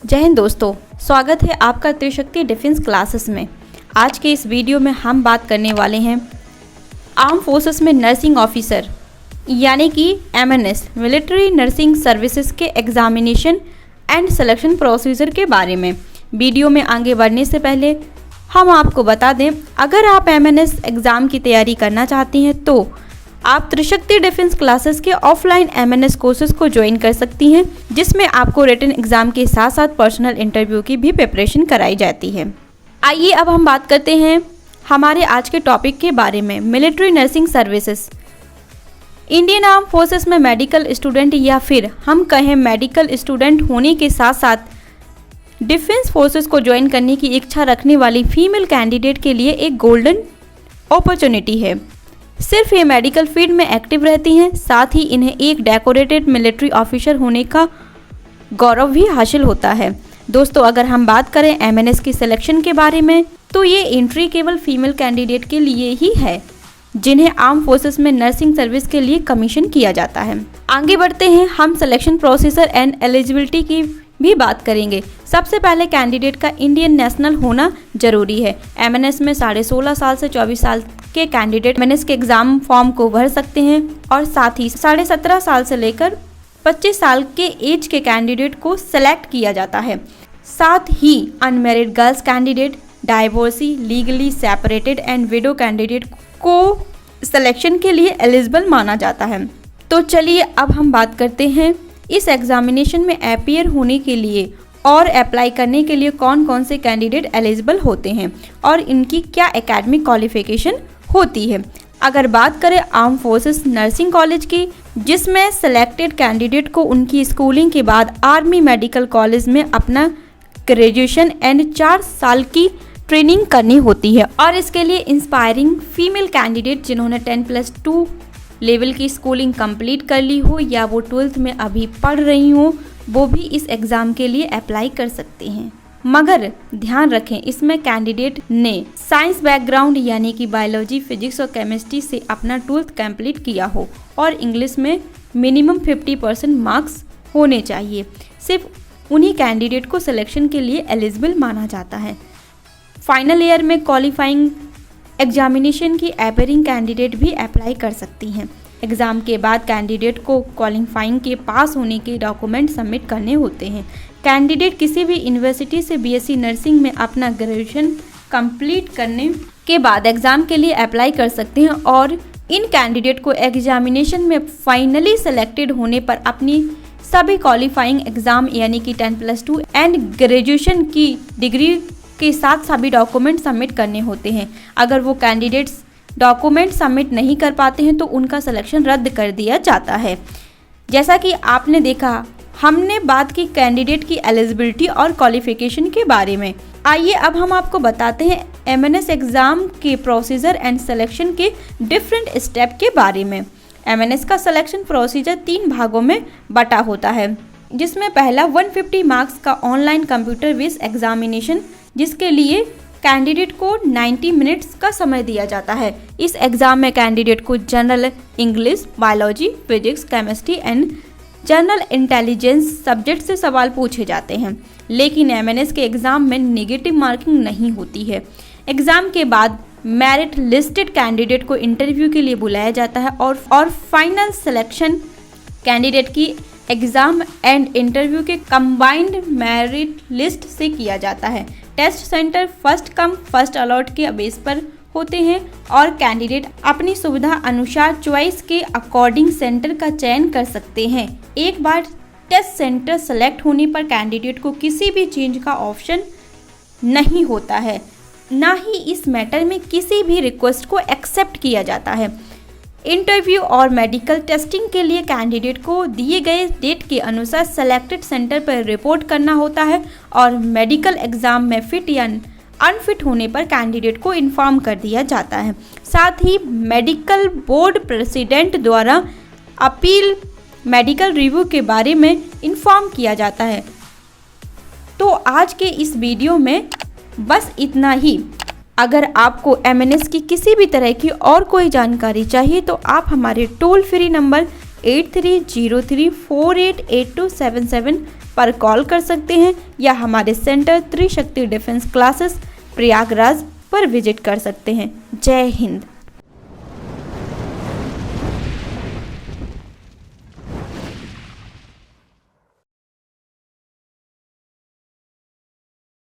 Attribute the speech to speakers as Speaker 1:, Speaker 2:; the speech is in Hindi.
Speaker 1: जय हिंद दोस्तों, स्वागत है आपका त्रिशक्ति डिफेंस क्लासेस में। आज के इस वीडियो में हम बात करने वाले हैं आर्म फोर्सेस में नर्सिंग ऑफिसर यानी कि MNS मिलिट्री नर्सिंग सर्विसेज के एग्जामिनेशन एंड सिलेक्शन प्रोसीजर के बारे में। वीडियो में आगे बढ़ने से पहले हम आपको बता दें, अगर आप MNS एग्ज़ाम की तैयारी करना चाहती हैं तो आप त्रिशक्ति डिफेंस क्लासेस के ऑफलाइन MNS कोर्सेज को ज्वाइन कर सकती हैं, जिसमें आपको रिटन एग्जाम के साथ साथ पर्सनल इंटरव्यू की भी प्रिपरेशन कराई जाती है। आइए अब हम बात करते हैं हमारे आज के टॉपिक के बारे में, military nursing services. Indian arm forces में मेडिकल स्टूडेंट या फिर हम कहें मेडिकल स्टूडेंट होने के साथ साथ डिफेंस फोर्सेस को ज्वाइन करने की इच्छा रखने वाली फीमेल कैंडिडेट के लिए एक गोल्डन अपॉर्चुनिटी है। सिर्फ ये मेडिकल फील्ड में एक्टिव रहती हैं, साथ ही इन्हें एक डेकोरेटेड मिलिट्री ऑफिसर होने का गौरव भी हासिल होता है। दोस्तों, अगर हम बात करें MNS की सिलेक्शन के बारे में, तो ये एंट्री केवल फीमेल कैंडिडेट के लिए ही है जिन्हें आर्म फोर्सेस में नर्सिंग सर्विस के लिए कमीशन किया जाता है। आगे बढ़ते हैं, हम सिलेक्शन प्रोसीजर एंड एलिजिबिलिटी की भी बात करेंगे। सबसे पहले कैंडिडेट का इंडियन नेशनल होना जरूरी है। MNS में 16.5 साल से 24 साल के कैंडिडेट MNS के एग्जाम फॉर्म को भर सकते हैं और साथ ही 17.5 साल से लेकर 25 साल के एज के कैंडिडेट को सेलेक्ट किया जाता है। साथ ही unmarried girls candidate, divorcee, legally separated and widow candidate को सिलेक्शन के लिए एलिजिबल माना जाता है। तो चलिए अब हम बात करते हैं इस एग्जामिनेशन में अपीयर होने के लिए और अप्लाई करने के लिए कौन कौन से कैंडिडेट एलिजिबल होते हैं और इनकी क्या एकेडमिक क्वालिफिकेशन होती है। अगर बात करें आर्म फोर्सेस नर्सिंग कॉलेज की, जिसमें सेलेक्टेड कैंडिडेट को उनकी स्कूलिंग के बाद आर्मी मेडिकल कॉलेज में अपना ग्रेजुएशन एंड 4 साल की ट्रेनिंग करनी होती है और इसके लिए इंस्पायरिंग फीमेल कैंडिडेट जिन्होंने 10+2 लेवल की स्कूलिंग कंप्लीट कर ली हो या वो 12th में अभी पढ़ रही हो, वो भी इस एग्ज़ाम के लिए अप्लाई कर सकते हैं। मगर ध्यान रखें, इसमें कैंडिडेट ने साइंस बैकग्राउंड यानी कि बायोलॉजी, फिजिक्स और केमिस्ट्री से अपना 12th कंप्लीट किया हो और इंग्लिश में मिनिमम 50% मार्क्स होने चाहिए। सिर्फ उन्हीं कैंडिडेट को सिलेक्शन के लिए एलिजिबल माना जाता है। फाइनल ईयर में क्वालिफाइंग एग्जामिनेशन की अपीयरिंग कैंडिडेट भी अप्लाई कर सकती हैं। एग्ज़ाम के बाद कैंडिडेट को क्वालिफाइंग के पास होने के डॉक्यूमेंट सबमिट करने होते हैं। कैंडिडेट किसी भी यूनिवर्सिटी से BSc नर्सिंग में अपना ग्रेजुएशन कंप्लीट करने के बाद एग्ज़ाम के लिए अप्लाई कर सकते हैं और इन कैंडिडेट को एग्जामिनेशन में फाइनली सेलेक्टेड होने पर अपनी सभी क्वालिफाइंग एग्ज़ाम यानी कि 10+2 एंड ग्रेजुएशन की डिग्री के साथ सभी डॉक्यूमेंट सबमिट करने होते हैं। अगर वो कैंडिडेट्स डॉक्यूमेंट सबमिट नहीं कर पाते हैं तो उनका सिलेक्शन रद्द कर दिया जाता है। जैसा कि आपने देखा, हमने बात की कैंडिडेट की एलिजिबिलिटी और क्वालिफिकेशन के बारे में। आइए अब हम आपको बताते हैं MNS एग्ज़ाम के प्रोसीजर एंड सिलेक्शन के डिफरेंट स्टेप के बारे में। MNS का सिलेक्शन प्रोसीजर 3 भागों में बटा होता है, जिसमें पहला 150 मार्क्स का ऑनलाइन कंप्यूटर बेस्ड एग्जामिनेशन, जिसके लिए कैंडिडेट को 90 मिनट्स का समय दिया जाता है। इस एग्ज़ाम में कैंडिडेट को general English, biology, physics, chemistry and general intelligence subject से सवाल पूछे जाते हैं, लेकिन MNS के एग्ज़ाम में नेगेटिव मार्किंग नहीं होती है। एग्ज़ाम के बाद मेरिट लिस्टेड कैंडिडेट को इंटरव्यू के लिए बुलाया जाता है और फाइनल सिलेक्शन कैंडिडेट की एग्ज़ाम एंड इंटरव्यू के कंबाइंड मेरिट लिस्ट से किया जाता है। Test centre first come first allot के बेस पर होते हैं और कैंडिडेट अपनी सुविधा अनुसार चॉइस के अकॉर्डिंग सेंटर का चयन कर सकते हैं। एक बार टेस्ट सेंटर सेलेक्ट होने पर कैंडिडेट को किसी भी चेंज का ऑप्शन नहीं होता है, ना ही इस मैटर में किसी भी रिक्वेस्ट को एक्सेप्ट किया जाता है। इंटरव्यू और मेडिकल टेस्टिंग के लिए कैंडिडेट को दिए गए डेट के अनुसार सेलेक्टेड सेंटर पर रिपोर्ट करना होता है और मेडिकल एग्ज़ाम में फिट या अनफिट होने पर कैंडिडेट को इन्फॉर्म कर दिया जाता है। साथ ही मेडिकल बोर्ड प्रेसिडेंट द्वारा अपील मेडिकल रिव्यू के बारे में इन्फॉर्म किया जाता है। तो आज के इस वीडियो में बस इतना ही। अगर आपको MNS की किसी भी तरह की और कोई जानकारी चाहिए तो आप हमारे टोल फ्री नंबर 8303488277 पर कॉल कर सकते हैं या हमारे सेंटर त्रिशक्ति डिफेंस क्लासेस प्रयागराज पर विजिट कर सकते हैं। जय हिंद।